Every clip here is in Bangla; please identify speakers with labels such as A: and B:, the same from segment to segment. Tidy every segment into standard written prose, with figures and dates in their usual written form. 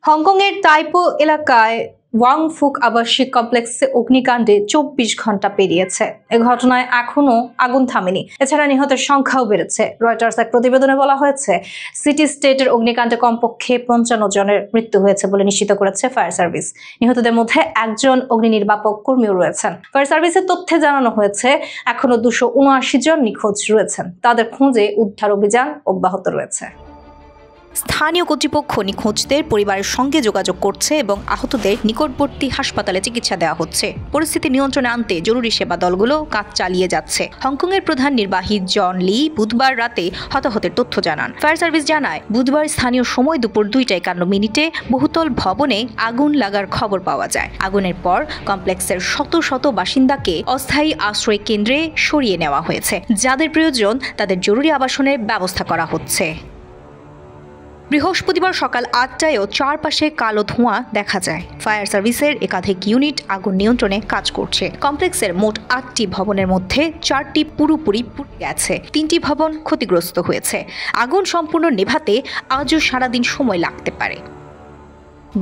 A: হংকংয়ের তাইপো এলাকায় ওয়াংফুক আবাসিক কমপ্লেক্সে অগ্নিকাণ্ডে ২৪ ঘন্টা পেরিয়েছে। এ ঘটনায় এখনো আগুন থামেনি। এছাড়া নিহতের সংখ্যাও বেড়েছে। রয়টার্স এক প্রতিবেদনে বলা হয়েছে, সিটি স্টেটের অগ্নিকাণ্ডে কমপক্ষে ৫৫ জনের মৃত্যু হয়েছে বলে নিশ্চিত করেছে ফায়ার সার্ভিস। নিহতদের মধ্যে একজন অগ্নি নির্বাপক কর্মীও রয়েছেন। ফায়ার সার্ভিসের তথ্যে জানানো হয়েছে, এখনো ২৭৯ জন নিখোঁজ রয়েছেন। তাদের খোঁজে উদ্ধার অভিযান অব্যাহত রয়েছে।
B: স্থানীয় কর্তৃপক্ষ নিখোঁজদের পরিবারের সঙ্গে যোগাযোগ করছে এবং আহতদের নিকটবর্তী হাসপাতালে চিকিৎসা দেওয়া হচ্ছে। পরিস্থিতি নিয়ন্ত্রণে আনতে জরুরি সেবা দলগুলো কাজ চালিয়ে যাচ্ছে। হংকংয়ের প্রধান নির্বাহী জন লি বুধবার রাতে হতাহতের তথ্য জানান। ফায়ার সার্ভিস জানায়, বুধবার স্থানীয় সময় দুপুর ২টা৫১ বহুতল ভবনে আগুন লাগার খবর পাওয়া যায়। আগুনের পর কমপ্লেক্সের শত শত বাসিন্দাকে অস্থায়ী আশ্রয় কেন্দ্রে সরিয়ে নেওয়া হয়েছে। যাদের প্রয়োজন তাদের জরুরি আবাসনের ব্যবস্থা করা হচ্ছে। বৃহস্পতিবার সকাল ৮টায়ও চারপাশে কালো ধোঁয়া দেখা যায়। ফায়ার সার্ভিসের একাধিক ইউনিট আগুন নিয়ন্ত্রণে কাজ করছে। কমপ্লেক্সের মোট ৮টি ভবনের মধ্যে ৪টি পুরোপুরি পুড়ে গেছে, 3টি ভবন ক্ষতিগ্রস্ত হয়েছে। আগুন সম্পূর্ণ নেভাতে আজও সারাদিন সময় লাগতে পারে।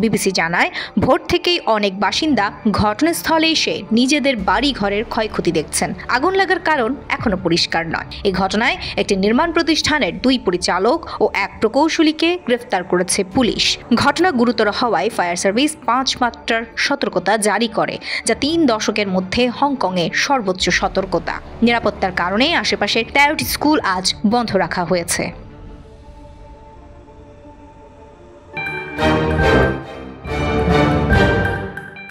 B: বিবিসি জানায়, ভোর থেকেই অনেক বাসিন্দা ঘটনাস্থলে এসে নিজেদের বাড়ি ঘরের ক্ষয়ক্ষতি দেখছেন। আগুন লাগার কারণ এখনো পরিষ্কার নয়। এই ঘটনায় একটি নির্মাণ প্রতিষ্ঠানের 2 পরিচালক ও 1 প্রকৌশলীকে গ্রেফতার করেছে পুলিশ। ঘটনা গুরুতর হওয়ায় ফায়ার সার্ভিস 5 মাত্রার সতর্কতা জারি করে, যা 3 দশকের মধ্যে হংকংয়ে সর্বোচ্চ সতর্কতা। নিরাপত্তার কারণে আশেপাশের 13টি স্কুল আজ বন্ধ রাখা হয়েছে।